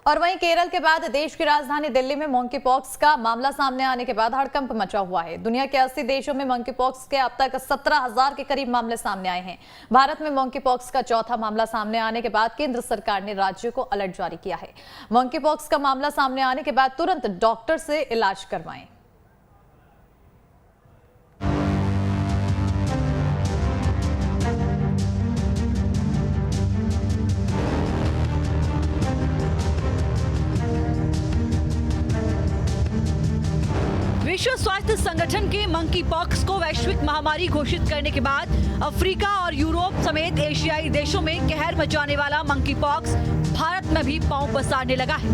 और वहीं केरल के बाद देश की राजधानी दिल्ली में मंकी पॉक्स का मामला सामने आने के बाद हड़कंप मचा हुआ है। दुनिया के 80 देशों में मंकी पॉक्स के अब तक 17,000 के करीब मामले सामने आए हैं। भारत में मंकी पॉक्स का चौथा मामला सामने आने के बाद केंद्र सरकार ने राज्यों को अलर्ट जारी किया है। मंकी पॉक्स का मामला सामने आने के बाद तुरंत डॉक्टर से इलाज करवाएं। विश्व स्वास्थ्य संगठन के मंकी पॉक्स को वैश्विक महामारी घोषित करने के बाद अफ्रीका और यूरोप समेत एशियाई देशों में कहर मचाने वाला मंकी पॉक्स भारत में भी पांव पसारने लगा है।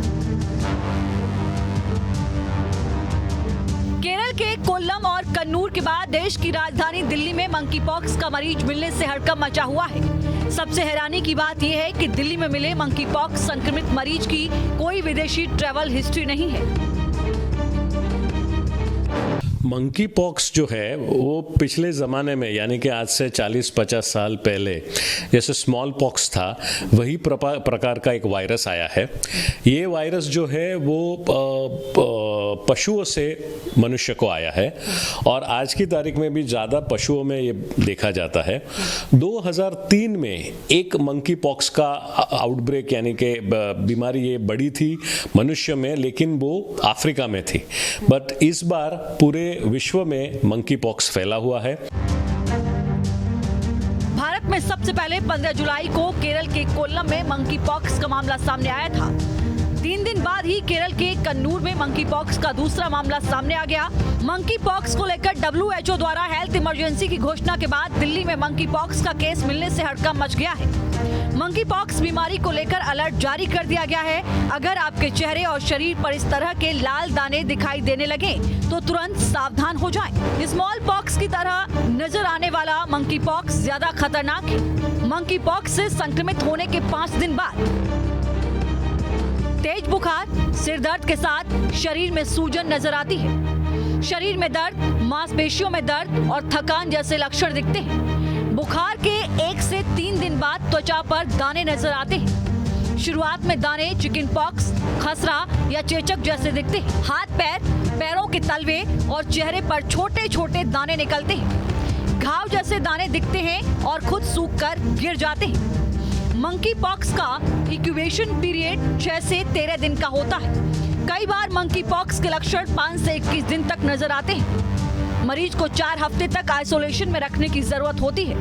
केरल के कोल्लम और कन्नूर के बाद देश की राजधानी दिल्ली में मंकी पॉक्स का मरीज मिलने से हड़कंप मचा हुआ है। सबसे हैरानी की बात यह है कि दिल्ली में मिले मंकी पॉक्स संक्रमित मरीज की कोई विदेशी ट्रैवल हिस्ट्री नहीं है। मंकी पॉक्स जो है वो पिछले ज़माने में यानी कि आज से 40-50 साल पहले जैसे स्मॉल पॉक्स था वही प्रकार का एक वायरस आया है। ये वायरस जो है वो पशुओं से मनुष्य को आया है और आज की तारीख में भी ज़्यादा पशुओं में ये देखा जाता है। 2003 में एक मंकी पॉक्स का आउटब्रेक यानी कि बीमारी ये बड़ी थी मनुष्य में, लेकिन वो अफ्रीका में थी। बट इस बार पूरे विश्व में मंकी पॉक्स फैला हुआ है। भारत में सबसे पहले 15 जुलाई को केरल के कोल्लम में मंकी पॉक्स का मामला सामने आया था। 3 दिन बाद ही केरल के कन्नूर में मंकी पॉक्स का दूसरा मामला सामने आ गया। मंकी पॉक्स को लेकर WHO द्वारा हेल्थ इमरजेंसी की घोषणा के बाद दिल्ली में मंकी पॉक्स का केस मिलने से हड़कंप मच गया है। मंकी पॉक्स बीमारी को लेकर अलर्ट जारी कर दिया गया है। अगर आपके चेहरे और शरीर पर इस तरह के लाल दाने दिखाई देने लगे तो तुरंत सावधान हो जाएं। स्मॉल पॉक्स की तरह नजर आने वाला मंकी पॉक्स ज्यादा खतरनाक है। मंकी पॉक्स से संक्रमित होने के 5 दिन बाद तेज बुखार, सिर दर्द के साथ शरीर में सूजन नजर आती है। शरीर में दर्द, मांसपेशियों में दर्द और थकान जैसे लक्षण दिखते हैं। बुखार के 1 से 3 दिन बाद त्वचा पर दाने नजर आते हैं। शुरुआत में दाने चिकन पॉक्स, खसरा या चेचक जैसे दिखते हैं। हाथ पैरों के तलवे और चेहरे पर छोटे छोटे दाने निकलते हैं। घाव जैसे दाने दिखते हैं और खुद सूख कर गिर जाते हैं। मंकी पॉक्स का इंक्यूबेशन पीरियड 6 से 13 दिन का होता है। कई बार मंकी पॉक्स के लक्षण 5 से 21 दिन तक नजर आते हैं। मरीज को 4 हफ्ते तक आइसोलेशन में रखने की जरूरत होती है।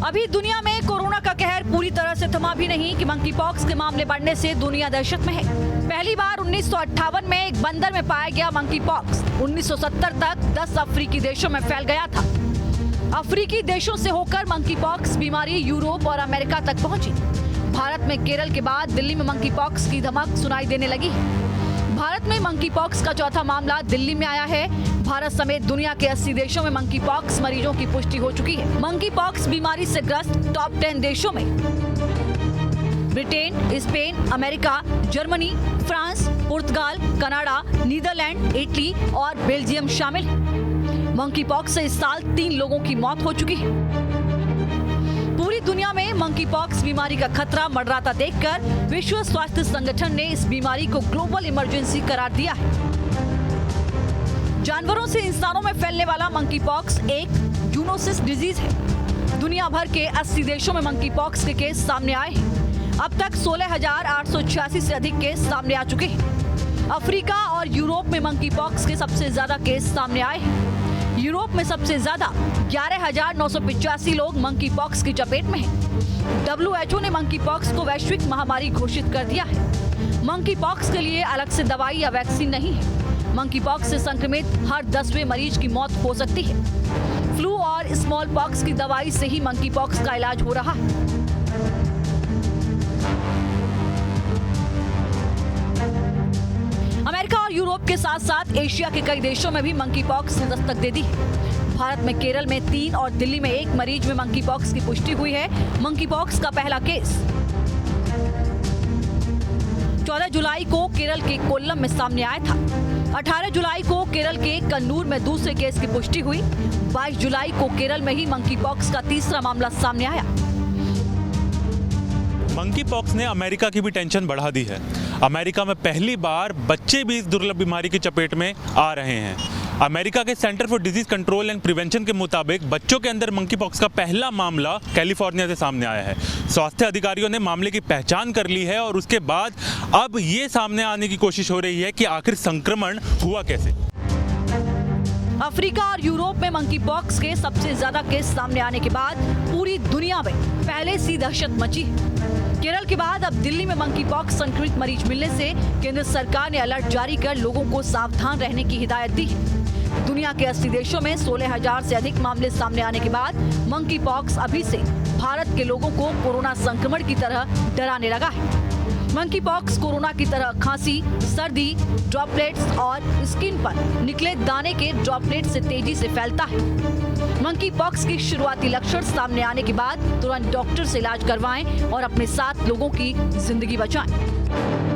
अभी दुनिया में कोरोना का कहर पूरी तरह से थमा भी नहीं कि मंकी पॉक्स के मामले बढ़ने से दुनिया दहशत में है। पहली बार 1958 में एक बंदर में पाया गया मंकी पॉक्स 1970 तक 10 अफ्रीकी देशों में फैल गया था। अफ्रीकी देशों से होकर मंकी पॉक्स बीमारी यूरोप और अमेरिका तक पहुंची। भारत में केरल के बाद दिल्ली में मंकी पॉक्स की धमक सुनाई देने लगी है। भारत में मंकी पॉक्स का चौथा मामला दिल्ली में आया है। भारत समेत दुनिया के 80 देशों में मंकी पॉक्स मरीजों की पुष्टि हो चुकी है। मंकी पॉक्स बीमारी से ग्रस्त टॉप 10 देशों में Britain, Spain, America, Germany, France, पुर्तगाल, कनाडा, नीदरलैंड, इटली और बेल्जियम शामिल है। मंकी पॉक्स से इस साल 3 लोगों की मौत हो चुकी है। पूरी दुनिया में मंकी पॉक्स बीमारी का खतरा मंडराता देखकर विश्व स्वास्थ्य संगठन ने इस बीमारी को ग्लोबल इमरजेंसी करार दिया है। जानवरों से इंसानों में फैलने वाला मंकी पॉक्स एक जूनोसिस डिजीज है। दुनिया भर के 80 देशों में मंकी पॉक्स के केस सामने आए हैं। अब तक 16,886 से अधिक केस सामने आ चुके हैं। अफ्रीका और यूरोप में मंकी पॉक्स के सबसे ज्यादा केस सामने आए हैं। यूरोप में सबसे ज्यादा 11,985 लोग मंकी पॉक्स की चपेट में हैं। WHO ने मंकी पॉक्स को वैश्विक महामारी घोषित कर दिया है। मंकी पॉक्स के लिए अलग से दवाई या वैक्सीन नहीं है। मंकी पॉक्स से संक्रमित हर 10वें मरीज की मौत हो सकती है। फ्लू और स्मॉल पॉक्स की दवाई से ही मंकी पॉक्स का इलाज हो रहा है। अमेरिका और यूरोप के साथ साथ एशिया के कई देशों में भी मंकी पॉक्स ने दस्तक दे दी है। भारत में केरल में 3 और दिल्ली में 1 मरीज में मंकी पॉक्स की पुष्टि हुई है। मंकी पॉक्स का पहला केस 14 जुलाई को केरल के कोल्लम में सामने आया था। 18 जुलाई को केरल के कन्नूर में दूसरे केस की पुष्टि हुई। 22 जुलाई को केरल में ही मंकी पॉक्स का तीसरा मामला सामने आया। मंकी पॉक्स ने अमेरिका की भी टेंशन बढ़ा दी है। अमेरिका में पहली बार बच्चे भी इस दुर्लभ बीमारी की चपेट में आ रहे हैं। अमेरिका के centre for disease control and prevention के मुताबिक बच्चों के अंदर मंकी पॉक्स का पहला मामला कैलिफोर्निया से सामने आया है। स्वास्थ्य अधिकारियों ने मामले की पहचान कर ली है और उसके बाद अब ये सामने आने की कोशिश हो रही है कि आखिर संक्रमण हुआ कैसे। अफ्रीका और यूरोप में मंकी पॉक्स के सबसे ज्यादा केस सामने आने के बाद पूरी दुनिया में पहले सी दहशत मची है। केरल के बाद अब दिल्ली में मंकी पॉक्स संक्रमित मरीज मिलने से केंद्र सरकार ने अलर्ट जारी कर लोगों को सावधान रहने की हिदायत दी है। दुनिया के 80 देशों में 16,000 से अधिक मामले सामने आने के बाद मंकी पॉक्स अभी से भारत के लोगों को कोरोना संक्रमण की तरह डराने लगा है। मंकी पॉक्स कोरोना की तरह खांसी, सर्दी, ड्रॉपलेट्स और स्किन पर निकले दाने के ड्रॉपलेट से तेजी से फैलता है। मंकी पॉक्स की शुरुआती लक्षण सामने आने के बाद तुरंत डॉक्टर से इलाज करवाएं और अपने साथ लोगों की जिंदगी बचाएं।